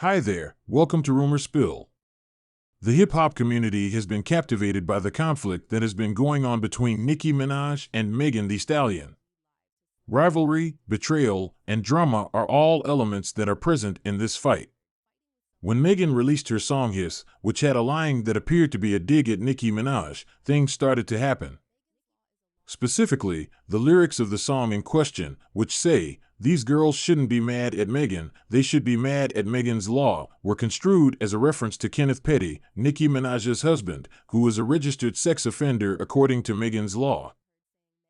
Hi there, welcome to Rumor Spill. The hip-hop community has been captivated by the conflict that has been going on between Nicki Minaj and Megan Thee Stallion. Rivalry, betrayal, and drama are all elements that are present in this fight. When Megan released her song Hiss, which had a line that appeared to be a dig at Nicki Minaj, things started to happen. Specifically, the lyrics of the song in question, which say, "These girls shouldn't be mad at Megan, they should be mad at Megan's law," were construed as a reference to Kenneth Petty, Nicki Minaj's husband, who was a registered sex offender according to Megan's law.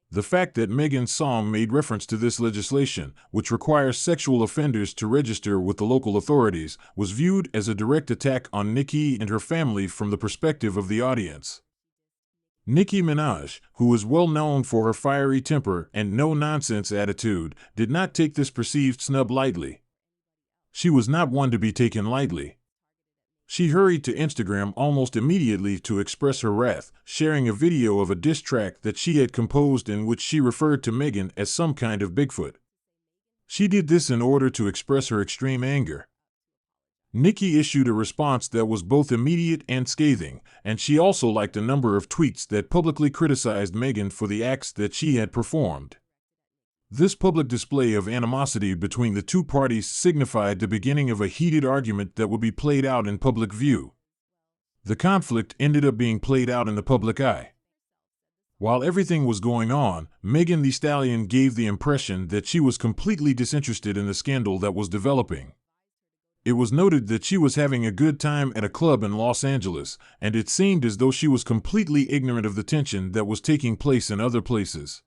The fact that Megan's song made reference to this legislation, which requires sexual offenders to register with the local authorities, was viewed as a direct attack on Nicki and her family from the perspective of the audience. Nicki Minaj, who is well known for her fiery temper and no-nonsense attitude, did not take this perceived snub lightly. She was not one to be taken lightly. She hurried to Instagram almost immediately to express her wrath, sharing a video of a diss track that she had composed in which she referred to Megan as some kind of Bigfoot. She did this in order to express her extreme anger. Nicki issued a response that was both immediate and scathing, and she also liked a number of tweets that publicly criticized Megan for the acts that she had performed. This public display of animosity between the two parties signified the beginning of a heated argument that would be played out in public view. The conflict ended up being played out in the public eye. While everything was going on, Megan Thee Stallion gave the impression that she was completely disinterested in the scandal that was developing. It was noted that she was having a good time at a club in Los Angeles, and it seemed as though she was completely ignorant of the tension that was taking place in other places.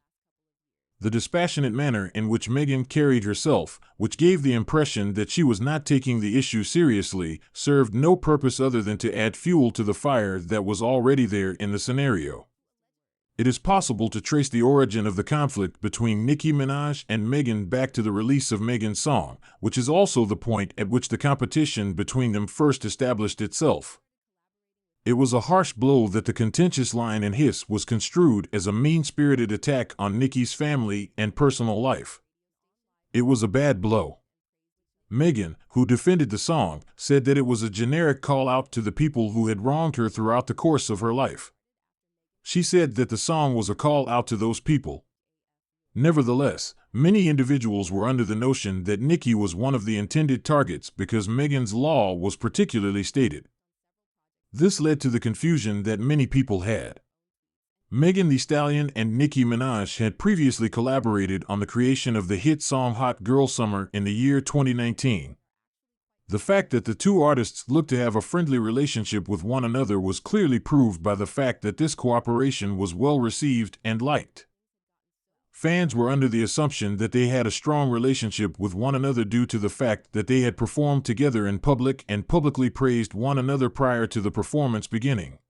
The dispassionate manner in which Megan carried herself, which gave the impression that she was not taking the issue seriously, served no purpose other than to add fuel to the fire that was already there in the scenario. It is possible to trace the origin of the conflict between Nicki Minaj and Megan back to the release of Megan's song, which is also the point at which the competition between them first established itself. It was a harsh blow that the contentious line in Hiss was construed as a mean-spirited attack on Nicki's family and personal life. It was a bad blow. Megan, who defended the song, said that it was a generic call-out to the people who had wronged her throughout the course of her life. She said that the song was a call out to those people. Nevertheless, many individuals were under the notion that Nicki was one of the intended targets because Megan's law was particularly stated. This led to the confusion that many people had. Megan Thee Stallion and Nicki Minaj had previously collaborated on the creation of the hit song Hot Girl Summer in the year 2019. The fact that the two artists looked to have a friendly relationship with one another was clearly proved by the fact that this cooperation was well received and liked. Fans were under the assumption that they had a strong relationship with one another due to the fact that they had performed together in public and publicly praised one another prior to the performance beginning.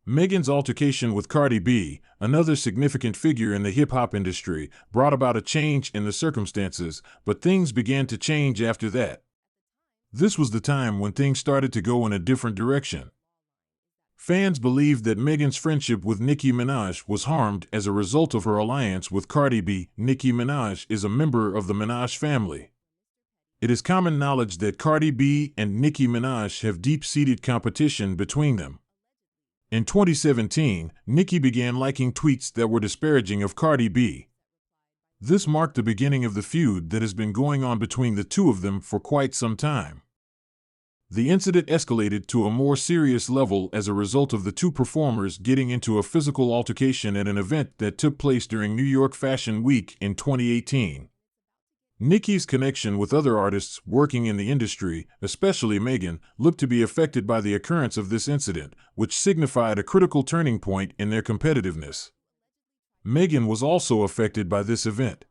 Megan's altercation with Cardi B, another significant figure in the hip-hop industry, brought about a change in the circumstances, but things began to change after that. This was the time when things started to go in a different direction. Fans believed that Megan's friendship with Nicki Minaj was harmed as a result of her alliance with Cardi B. Nicki Minaj is a member of the Minaj family. It is common knowledge that Cardi B and Nicki Minaj have deep-seated competition between them. In 2017, Nicki began liking tweets that were disparaging of Cardi B. This marked the beginning of the feud that has been going on between the two of them for quite some time. The incident escalated to a more serious level as a result of the two performers getting into a physical altercation at an event that took place during New York Fashion Week in 2018. Nicki's connection with other artists working in the industry, especially Megan, looked to be affected by the occurrence of this incident, which signified a critical turning point in their competitiveness. Megan was also affected by this event.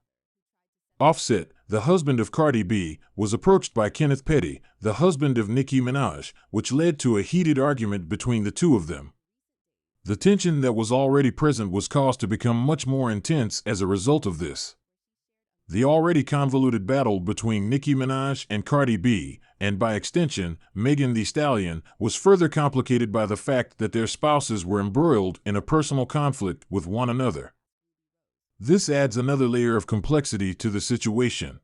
Offset, the husband of Cardi B, was approached by Kenneth Petty, the husband of Nicki Minaj, which led to a heated argument between the two of them. The tension that was already present was caused to become much more intense as a result of this. The already convoluted battle between Nicki Minaj and Cardi B, and by extension, Megan Thee Stallion, was further complicated by the fact that their spouses were embroiled in a personal conflict with one another. This adds another layer of complexity to the situation.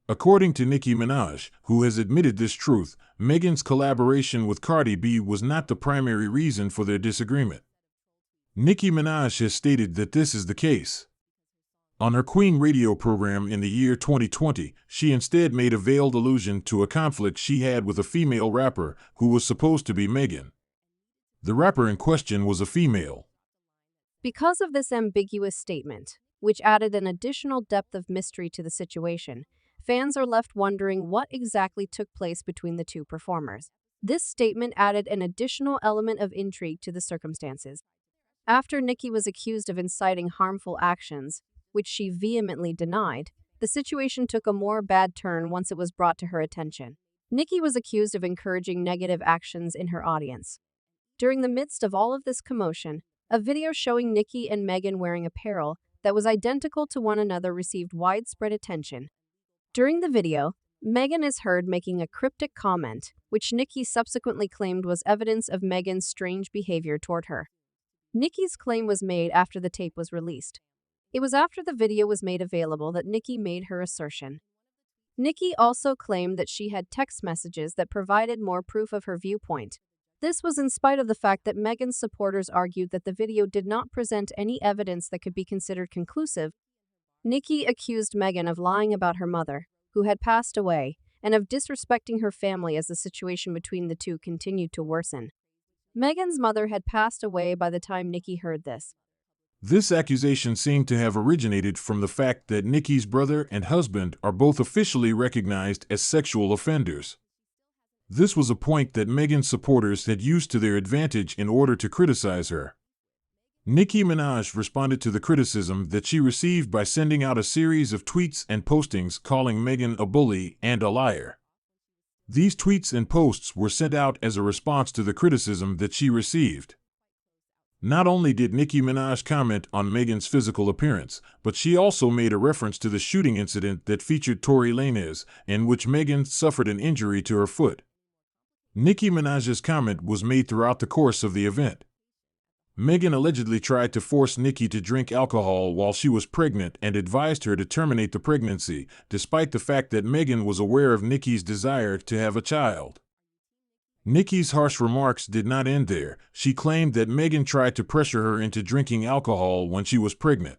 According to Nicki Minaj, who has admitted this truth, Megan's collaboration with Cardi B was not the primary reason for their disagreement. Nicki Minaj has stated that this is the case. On her Queen radio program in the year 2020, she instead made a veiled allusion to a conflict she had with a female rapper who was supposed to be Megan. The rapper in question was a female. Because of this ambiguous statement, which added an additional depth of mystery to the situation, fans are left wondering what exactly took place between the two performers. This statement added an additional element of intrigue to the circumstances. After Nicki was accused of inciting harmful actions, which she vehemently denied, the situation took a more bad turn once it was brought to her attention. Nicki was accused of encouraging negative actions in her audience. During the midst of all of this commotion, a video showing Nicki and Megan wearing apparel that was identical to one another received widespread attention. During the video, Megan is heard making a cryptic comment, which Nicki subsequently claimed was evidence of Megan's strange behavior toward her. Nicki's claim was made after the tape was released. It was after the video was made available that Nicki made her assertion. Nicki also claimed that she had text messages that provided more proof of her viewpoint. This was in spite of the fact that Megan's supporters argued that the video did not present any evidence that could be considered conclusive. Nicki accused Megan of lying about her mother, who had passed away, and of disrespecting her family as the situation between the two continued to worsen. Megan's mother had passed away by the time Nicki heard this. This accusation seemed to have originated from the fact that Nicki's brother and husband are both officially recognized as sexual offenders. This was a point that Megan's supporters had used to their advantage in order to criticize her. Nicki Minaj responded to the criticism that she received by sending out a series of tweets and postings calling Megan a bully and a liar. These tweets and posts were sent out as a response to the criticism that she received. Not only did Nicki Minaj comment on Megan's physical appearance, but she also made a reference to the shooting incident that featured Tory Lanez, in which Megan suffered an injury to her foot. Nicki Minaj's comment was made throughout the course of the event. Megan allegedly tried to force Nicki to drink alcohol while she was pregnant and advised her to terminate the pregnancy, despite the fact that Megan was aware of Nicki's desire to have a child. Nicki's harsh remarks did not end there. She claimed that Megan tried to pressure her into drinking alcohol when she was pregnant.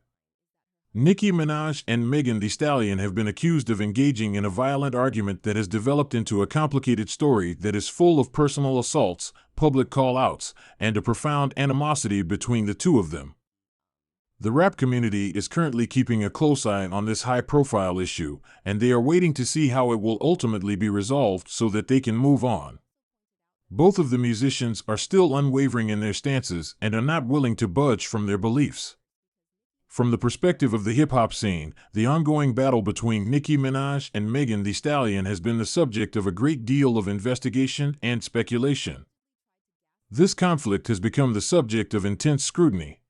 Nicki Minaj and Megan Thee Stallion have been accused of engaging in a violent argument that has developed into a complicated story that is full of personal assaults, public call-outs, and a profound animosity between the two of them. The rap community is currently keeping a close eye on this high-profile issue, and they are waiting to see how it will ultimately be resolved so that they can move on. Both of the musicians are still unwavering in their stances and are not willing to budge from their beliefs. From the perspective of the hip-hop scene, the ongoing battle between Nicki Minaj and Megan Thee Stallion has been the subject of a great deal of investigation and speculation. This conflict has become the subject of intense scrutiny.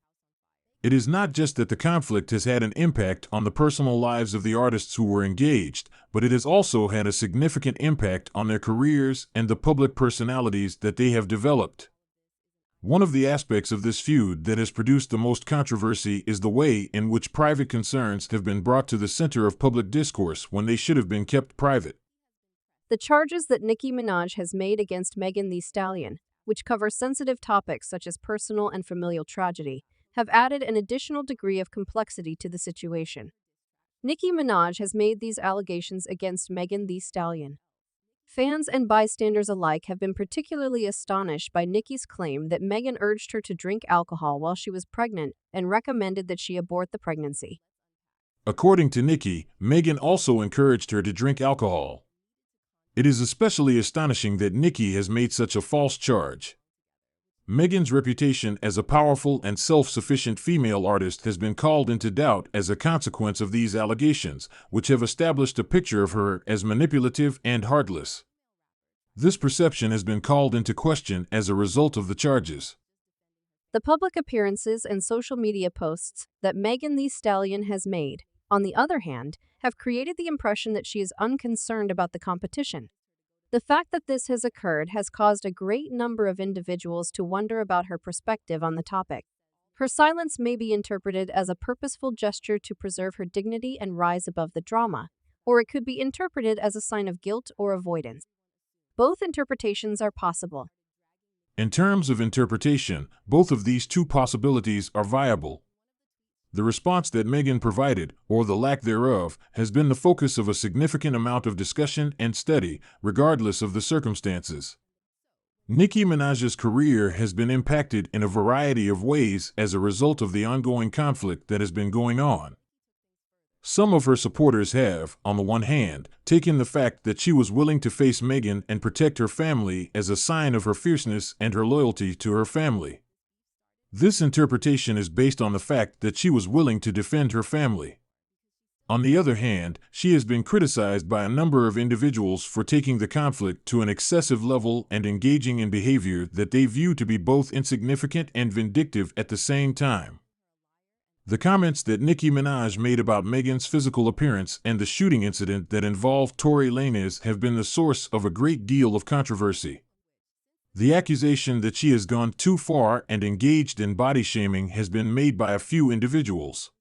It is not just that the conflict has had an impact on the personal lives of the artists who were engaged, but it has also had a significant impact on their careers and the public personalities that they have developed. One of the aspects of this feud that has produced the most controversy is the way in which private concerns have been brought to the center of public discourse when they should have been kept private. The charges that Nicki Minaj has made against Megan Thee Stallion, which cover sensitive topics such as personal and familial tragedy, have added an additional degree of complexity to the situation. Nicki Minaj has made these allegations against Megan Thee Stallion. Fans and bystanders alike have been particularly astonished by Nicki's claim that Megan urged her to drink alcohol while she was pregnant and recommended that she abort the pregnancy. According to Nicki, Megan also encouraged her to drink alcohol. It is especially astonishing that Nicki has made such a false charge. Megan's reputation as a powerful and self-sufficient female artist has been called into doubt as a consequence of these allegations, which have established a picture of her as manipulative and heartless. This perception has been called into question as a result of the charges. The public appearances and social media posts that Megan Thee Stallion has made, on the other hand, have created the impression that she is unconcerned about the competition. The fact that this has occurred has caused a great number of individuals to wonder about her perspective on the topic. Her silence may be interpreted as a purposeful gesture to preserve her dignity and rise above the drama, or it could be interpreted as a sign of guilt or avoidance. Both interpretations are possible. In terms of interpretation, both of these two possibilities are viable. The response that Megan provided, or the lack thereof, has been the focus of a significant amount of discussion and study, regardless of the circumstances. Nicki Minaj's career has been impacted in a variety of ways as a result of the ongoing conflict that has been going on. Some of her supporters have, on the one hand, taken the fact that she was willing to face Megan and protect her family as a sign of her fierceness and her loyalty to her family. This interpretation is based on the fact that she was willing to defend her family. On the other hand, she has been criticized by a number of individuals for taking the conflict to an excessive level and engaging in behavior that they view to be both insignificant and vindictive at the same time. The comments that Nicki Minaj made about Megan's physical appearance and the shooting incident that involved Tory Lanez have been the source of a great deal of controversy. The accusation that she has gone too far and engaged in body shaming has been made by a few individuals.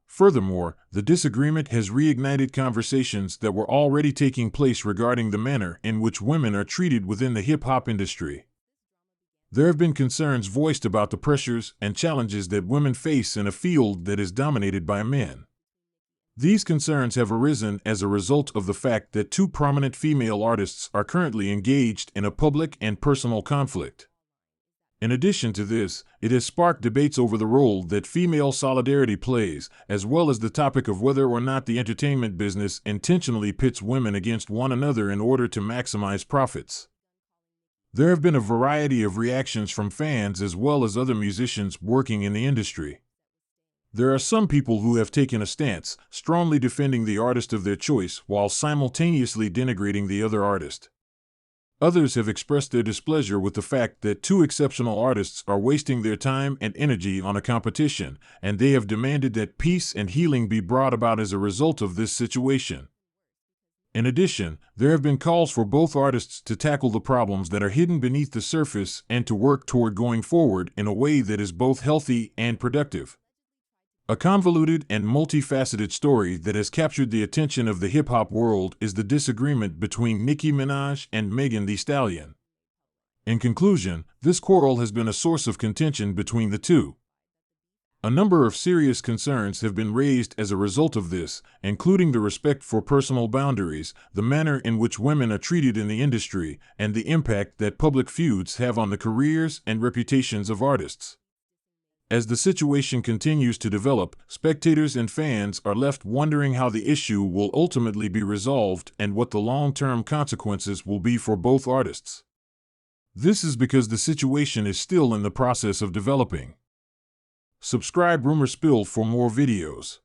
Furthermore, the disagreement has reignited conversations that were already taking place regarding the manner in which women are treated within the hip-hop industry. There have been concerns voiced about the pressures and challenges that women face in a field that is dominated by men. These concerns have arisen as a result of the fact that two prominent female artists are currently engaged in a public and personal conflict. In addition to this, it has sparked debates over the role that female solidarity plays, as well as the topic of whether or not the entertainment business intentionally pits women against one another in order to maximize profits. There have been a variety of reactions from fans as well as other musicians working in the industry. There are some people who have taken a stance, strongly defending the artist of their choice while simultaneously denigrating the other artist. Others have expressed their displeasure with the fact that two exceptional artists are wasting their time and energy on a competition, and they have demanded that peace and healing be brought about as a result of this situation. In addition, there have been calls for both artists to tackle the problems that are hidden beneath the surface and to work toward going forward in a way that is both healthy and productive. A convoluted and multifaceted story that has captured the attention of the hip-hop world is the disagreement between Nicki Minaj and Megan Thee Stallion. In conclusion, this quarrel has been a source of contention between the two. A number of serious concerns have been raised as a result of this, including the respect for personal boundaries, the manner in which women are treated in the industry, and the impact that public feuds have on the careers and reputations of artists. As the situation continues to develop, spectators and fans are left wondering how the issue will ultimately be resolved and what the long-term consequences will be for both artists. This is because the situation is still in the process of developing. Subscribe Rumor Spill for more videos.